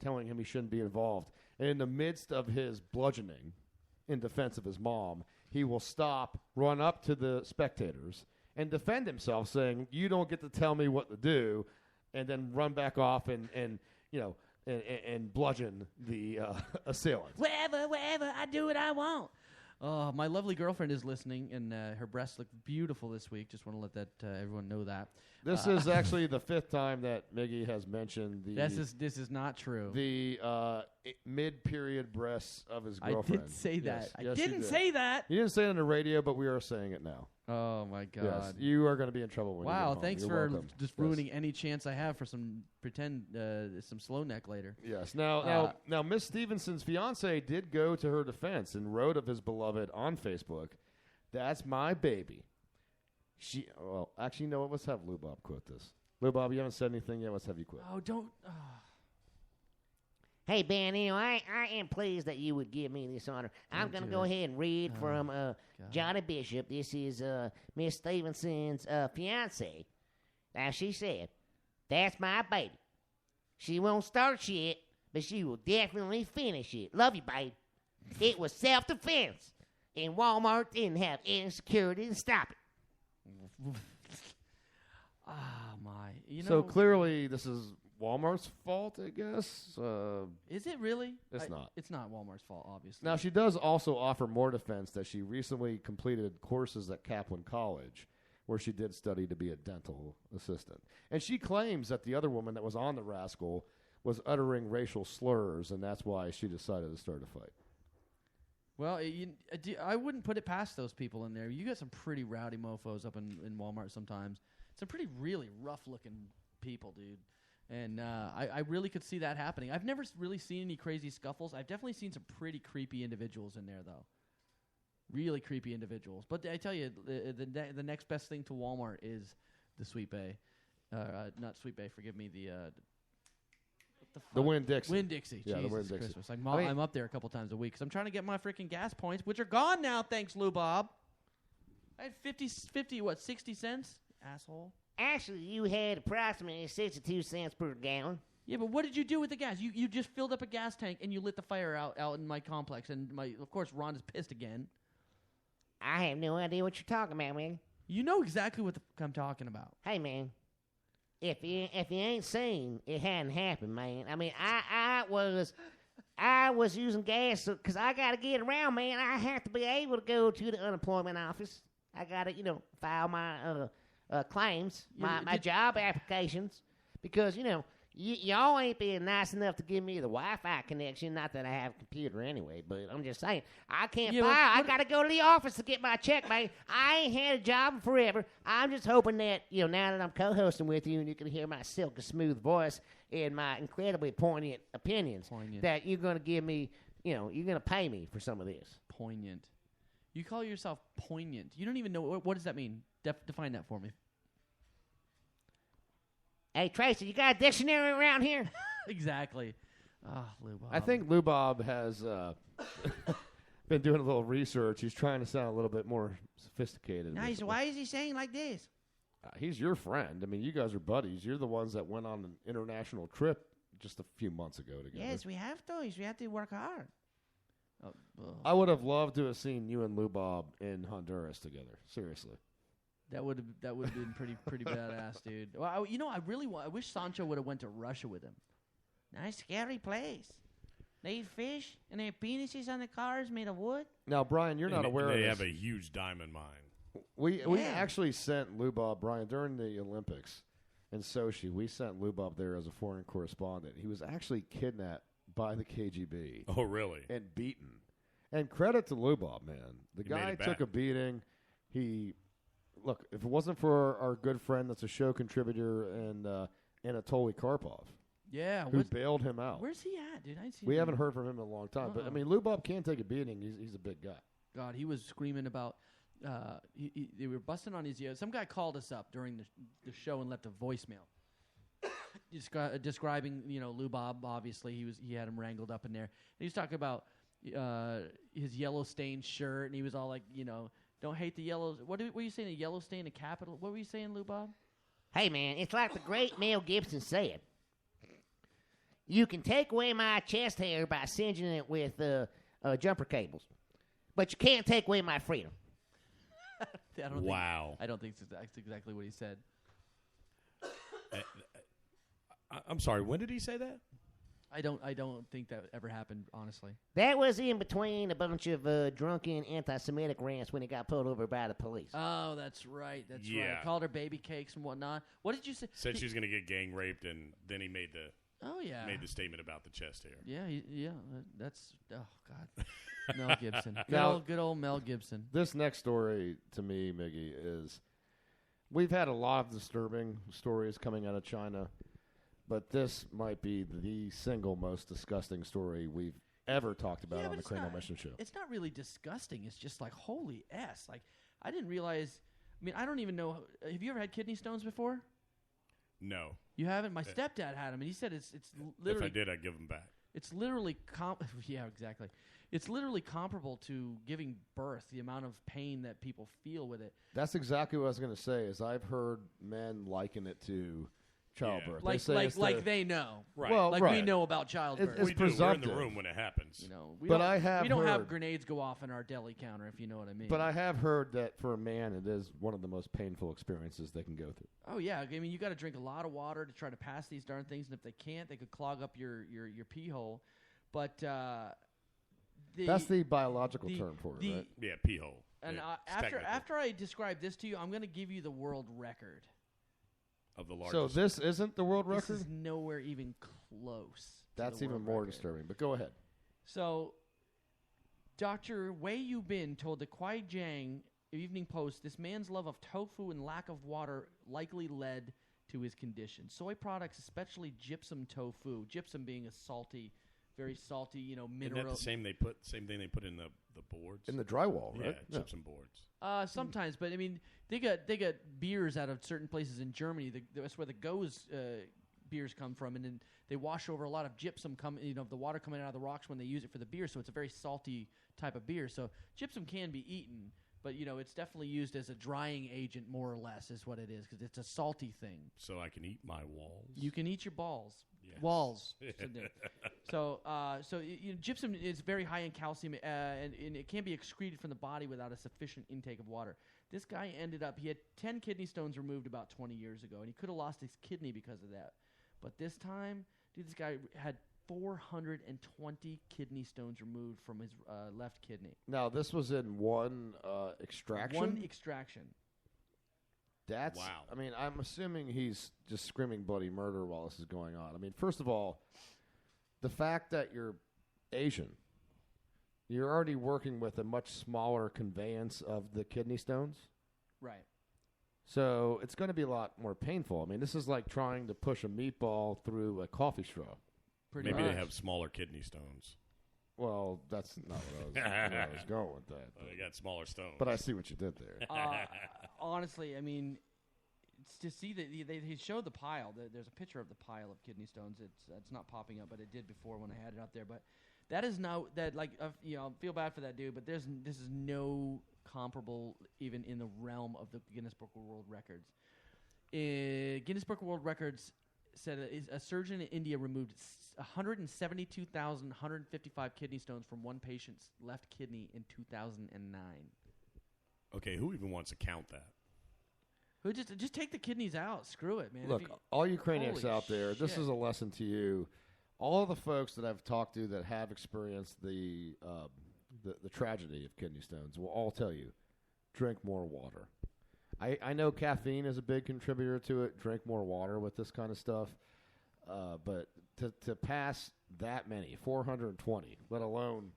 telling him he shouldn't be involved. And in the midst of his bludgeoning in defense of his mom, he will stop, run up to the spectators, and defend himself, saying, "You don't get to tell me what to do," and then run back off and bludgeon the assailant. Wherever, I do what I want. Oh, my lovely girlfriend is listening, and her breasts look beautiful this week. Just want to let that everyone know that. This is actually the 5th time that Miggy has mentioned the. This is not true. The mid-period breasts of his girlfriend. I did say that. Yes, I didn't say that. You didn't say it on the radio, but we are saying it now. Oh my God! Yes, you are going to be in trouble when you get home. Thanks You're for welcome. just ruining any chance I have for some pretend some slow neck later. Yes. Now, Miss Stevenson's fiance did go to her defense and wrote of his beloved on Facebook, "That's my baby." Actually, no. Let's have Lou Bob quote this. Lou Bob, you haven't said anything yet. Let's have you quote. Oh, don't. Hey, Ben, I am pleased that you would give me this honor. I'm going to go ahead and read from Johnny Bishop. This is Miss Stevenson's fiance. Now, she said, "That's my baby. She won't start shit, but she will definitely finish it. Love you, babe. It was self-defense, and Walmart didn't have any security to stop it." My. So clearly, this is Walmart's fault, I guess. Is it really? It's not. It's not Walmart's fault, obviously. Now, she does also offer more defense that she recently completed courses at Kaplan College, where she did study to be a dental assistant. And she claims that the other woman that was on the rascal was uttering racial slurs, and that's why she decided to start a fight. Well, I wouldn't put it past those people in there. You got some pretty rowdy mofos up in Walmart sometimes. Some pretty really rough-looking people, dude. And I really could see that happening. I've never really seen any crazy scuffles. I've definitely seen some pretty creepy individuals in there, though. Really creepy individuals. But I tell you, the next best thing to Walmart is the Sweet Bay. Not Sweet Bay, forgive me, the Winn-Dixie. Winn-Dixie. Yeah, Jesus the Winn-Dixie. Christmas. I'm up there a couple times a week because I'm trying to get my freaking gas points, which are gone now, thanks, Lou Bob. I had 60 cents? Asshole. Actually, you had approximately 62 cents per gallon. Yeah, but what did you do with the gas? You just filled up a gas tank and you lit the fire out in my complex. And, of course, Ron is pissed again. I have no idea what you're talking about, man. You know exactly what I'm talking about. Hey, man. If you ain't seen, it hadn't happened, man. I mean, I was using gas because I got to get around, man. I have to be able to go to the unemployment office. I got to, file my claims, my job applications, because, y'all ain't being nice enough to give me the Wi-Fi connection. Not that I have a computer anyway, but I'm just saying, I can't file. I got to go to the office to get my check, man. I ain't had a job in forever. I'm just hoping that, now that I'm co-hosting with you and you can hear my silky smooth voice and my incredibly poignant opinions, that you're going to give me, you're going to pay me for some of this. Poignant. You call yourself poignant. You don't even know. What does that mean? Define that for me. Hey, Tracy, you got a dictionary around here? Exactly. Lou Bob. I think Lou Bob has been doing a little research. He's trying to sound a little bit more sophisticated. Nice. Why is he saying like this? He's your friend. I mean, you guys are buddies. You're the ones that went on an international trip just a few months ago together. Yes, we have to. We have to work hard. I would have loved to have seen you and Lou Bob in Honduras together. Seriously. That would have been pretty badass, dude. Well, I wish Sancho would have went to Russia with him. Nice, scary place. They eat fish, and they have penises on the cars made of wood. Now, Brian, you're not aware of this. They have a huge diamond mine. We actually sent Lou Bob, Brian, during the Olympics in Sochi. We sent Lou Bob there as a foreign correspondent. He was actually kidnapped by the KGB. Oh, really? And beaten. And credit to Lou Bob, man. The guy took a beating. Look, if it wasn't for our good friend that's a show contributor and Anatoly Karpov, who bailed him out. Where's he at, dude? We haven't heard from him in a long time. But, I mean, Lou Bob can take a beating. He's a big guy. God, he was screaming about they were busting on his ear. Some guy called us up during the show and left a voicemail describing, Lou Bob. Obviously, he had him wrangled up in there. And he was talking about his yellow stained shirt, and he was all like, don't hate the yellows. What were you saying? A yellow stain, a capital? What were you saying, Lou Bob? Hey, man, it's like the great Mel Gibson said. You can take away my chest hair by singeing it with jumper cables, but you can't take away my freedom. Wow. I don't think that's exactly what he said. I'm sorry. When did he say that? I don't think that ever happened, honestly. That was in between a bunch of drunken anti-Semitic rants when he got pulled over by the police. Oh, that's right. That's Yeah. right. Called her baby cakes and whatnot. What did you say? Said she was going to get gang raped, and then he made the statement about the chest hair. Yeah. That's God. Mel Gibson. Now- Good old Mel Gibson. This next story to me, Miggy, is we've had a lot of disturbing stories coming out of China, but this might be the single most disgusting story we've ever talked about Yeah, on but the it's Cranial not- Mission Show. It's not really disgusting. It's just like, holy S. Like, I didn't realize. I mean, I don't even know. Have you ever had kidney stones before? No. You haven't? My stepdad had them, and he said it's literally. If I did, I'd give him back. It's literally yeah, exactly. It's literally comparable to giving birth. The amount of pain that people feel with it. That's exactly what I was going to say. Is I've heard men liken it to childbirth. Like they say it's they know. Right. Well, Like right. we know about childbirth. It's we do. We're in the presumptive. room when it happens. You know, But I have we don't have heard- grenades go off in our deli counter, if you know what I mean. But I have heard that for a man, it is one of the most painful experiences they can go through. Oh yeah, I mean you got to drink a lot of water to try to pass these darn things, and if they can't, they could clog up your pee hole. But That's the biological the- term for it, the- right? Yeah, pee hole. and Yeah, it's after technical. I describe this to you, I'm going to give you the world record. Of the So largest. this isn't the world This record? is nowhere even close. to That's the even world more record. disturbing. But go ahead. So, Dr. Wei Yubin told the Kwaijiang Evening Post this man's love of tofu and lack of water likely led to his condition. Soy products, especially gypsum tofu, gypsum being a salty, very salty, Isn't that mineral. the same thing they put in the boards? In the drywall, yeah, right? gypsum boards. Sometimes, but I mean, they got beers out of certain places in Germany. That's where the Goes beers come from, and then they wash over a lot of gypsum, the water coming out of the rocks when they use it for the beer. So it's a very salty type of beer. So gypsum can be eaten, but it's definitely used as a drying agent, more or less, is what it is, because it's a salty thing. So I can eat my walls. You can eat your balls. Yes. Walls. So gypsum is very high in calcium, and it can be excreted from the body without a sufficient intake of water. This guy he had 10 kidney stones removed about 20 years ago, and he could have lost his kidney because of that. But this time, this guy had 420 kidney stones removed from his left kidney. Now, this was in one extraction? One extraction. That's, Wow. I mean, I'm assuming he's just screaming bloody murder while this is going on. I mean, first of all, the fact that you're Asian, you're already working with a much smaller conveyance of the kidney stones. Right. So it's going to be a lot more painful. I mean, this is like trying to push a meatball through a coffee straw. Pretty Maybe much. they have smaller kidney stones. Well, that's not where I was going with that. They got smaller stones. But I see what you did there. Honestly, I mean, it's to see that they showed the pile. There's a picture of the pile of kidney stones. It's not popping up, but it did before when I had it up there. But that is now that I feel bad for that dude. But this is no comparable even in the realm of the Guinness Book of World Records. Guinness Book of World Records said a surgeon in India removed 172,155 kidney stones from one patient's left kidney in 2009. Okay, who even wants to count that? Who just take the kidneys out? Screw it, man. Look, all you craniacs Holy out there, this shit. is a lesson to you. All of the folks that I've talked to that have experienced the tragedy of kidney stones will all tell you, drink more water. I know caffeine is a big contributor to it. Drink more water with this kind of stuff. But to pass that many, 420, let alone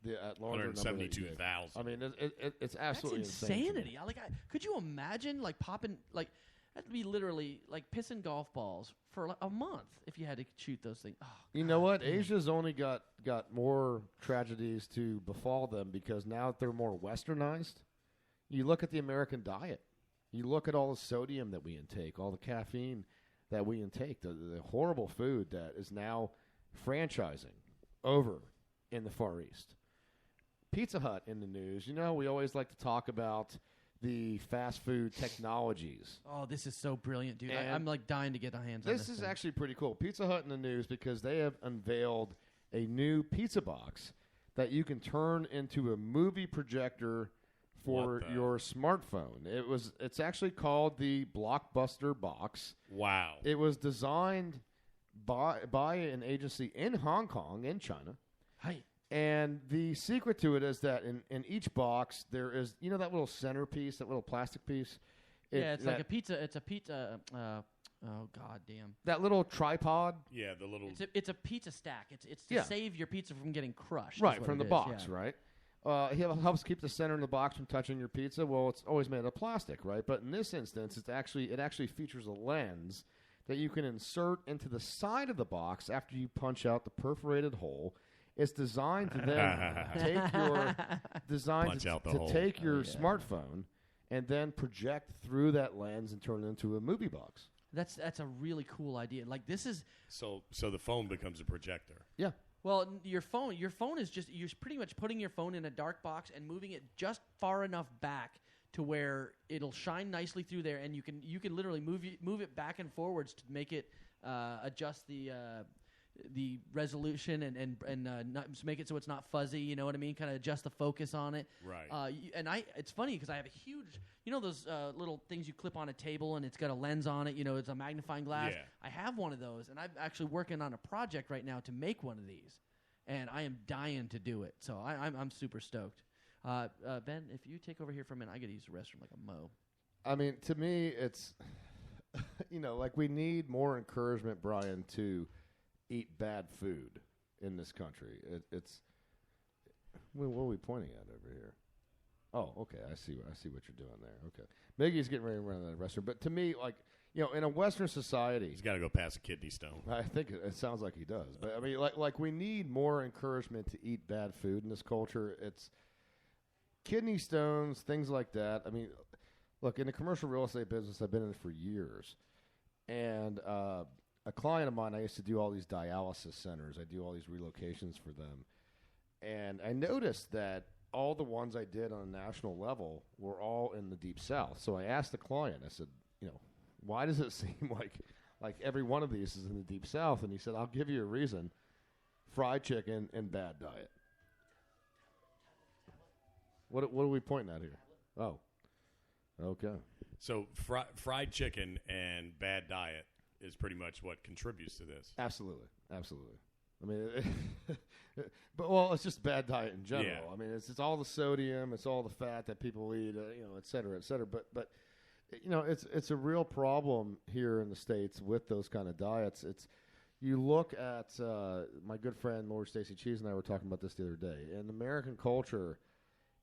the larger number that you did. 172,000. I mean, it's That's absolutely insane to me. insanity. Could you imagine popping that'd be literally like pissing golf balls for a month if you had to shoot those things. Oh, You know what? Asia's only got more tragedies to befall them because now that they're more westernized, you look at the American diet. You look at all the sodium that we intake, all the caffeine that we intake, the horrible food that is now franchising over in the Far East. Pizza Hut in the news. You know, we always like to talk about the fast food technologies. Oh, this is so brilliant, dude. I'm like dying to get my hands on this. This is actually pretty cool. Pizza Hut in the news because they have unveiled a new pizza box that you can turn into a movie projector for your smartphone. It's actually called the Blockbuster Box. Wow. It was designed by an agency in Hong Kong, in China. Hi. And the secret to it is that in each box there is, you know, that little centerpiece, that little plastic piece? It's like a pizza. It's a pizza. Oh, god damn. That little tripod? Yeah, the little... It's a pizza stack. It's to save your pizza from getting crushed. Right, from the box, right? It helps keep the center of the box from touching your pizza. Well, it's always made of plastic, right? But in this instance, it actually features a lens that you can insert into the side of the box after you punch out the perforated hole. It's designed to then take your smartphone and then project through that lens and turn it into a movie box. That's a really cool idea. Like this is so the phone becomes a projector. Yeah. Well, your phone is just you're pretty much putting your phone in a dark box and moving it just far enough back to where it'll shine nicely through there, and you can literally move it back and forwards to make it adjust the resolution and not make it so it's not fuzzy. You know what I mean? Kind of adjust the focus on it. Right. It's funny because I have a huge, you know, those little things you clip on a table and it's got a lens on it. You know, it's a magnifying glass. Yeah. I have one of those, and I'm actually working on a project right now to make one of these, and I am dying to do it. So I'm super stoked. Ben, if you take over here for a minute, I got to use the restroom like a mo. I mean, to me, it's you know, like we need more encouragement, Brian, to eat bad food in this country. It's what are we pointing at over here? Oh, okay. I see what you're doing there. Okay, Miggy's getting ready to run out of the restroom. But to me, like, you know, in a Western society, he's got to go past a kidney stone. I think it sounds like he does. But I mean, like we need more encouragement to eat bad food in this culture. It's kidney stones, things like that. I mean, look, in the commercial real estate business, I've been in it for years, and a client of mine, I used to do all these dialysis centers. I do all these relocations for them. And I noticed that all the ones I did on a national level were all in the Deep South. So I asked the client, I said, you know, why does it seem like every one of these is in the Deep South? And he said, I'll give you a reason. Fried chicken and bad diet. What are we pointing at here? Oh, okay. So fried chicken and bad diet is pretty much what contributes to this. Absolutely. I mean, but it's just bad diet in general. Yeah. I mean, it's all the sodium, it's all the fat that people eat, you know, et cetera, et cetera. But you know, it's a real problem here in the States with those kind of diets. You look at my good friend Lord Stacy Cheese and I were talking about this the other day. In American culture,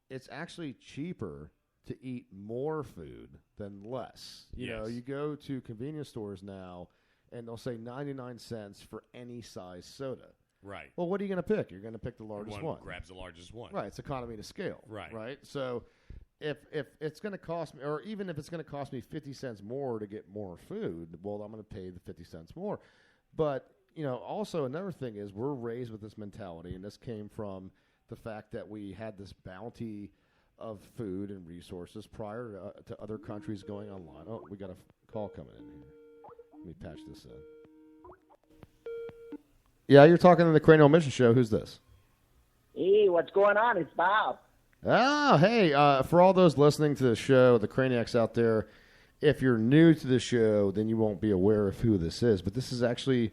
it's actually cheaper to eat more food than less. You know, you go to convenience stores now, and they'll say 99 cents for any size soda. Right. Well, what are you going to pick? You're going to pick the largest one. Grabs the largest one. Right. It's economy to scale. Right. Right. So if it's going to cost me, or even if it's going to cost me 50 cents more to get more food, well, I'm going to pay the 50 cents more. But, you know, also another thing is we're raised with this mentality, and this came from the fact that we had this bounty of food and resources prior to other countries going online. Oh, we got a call coming in here. Let me patch this in. Yeah, you're talking to the Cranial Mission Show. Who's this? Hey, what's going on? It's Bob. Oh, hey. For all those listening to the show, the Craniacs out there, if you're new to the show, then you won't be aware of who this is. But this is actually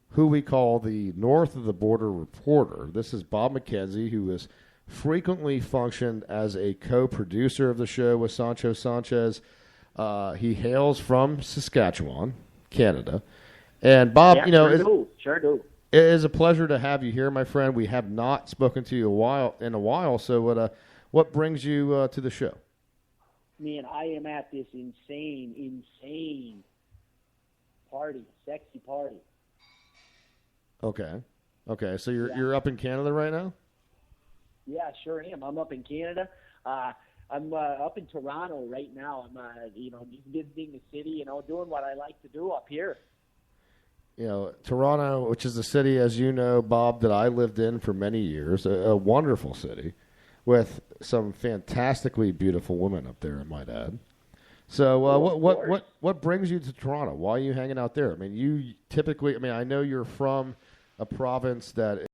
who we call the North of the Border Reporter. This is Bob McKenzie, who has frequently functioned as a co-producer of the show with Sancho Sanchez. He hails from Saskatchewan, Canada. And Bob, yeah, you know, sure do. It is a pleasure to have you here, my friend. We have not spoken to you in a while. So what brings you to the show? Man, I am at this insane party, sexy party. Okay. So you're up in Canada right now? Yeah, sure am. I'm up in Canada. I'm up in Toronto right now. I'm just visiting the city. You know, doing what I like to do up here. You know, Toronto, which is a city, as you know, Bob, that I lived in for many years, a wonderful city. with some fantastically beautiful women up there, I might add. So, what brings you to Toronto? Why are you hanging out there? I mean, you typically. I mean, I know you're from a province that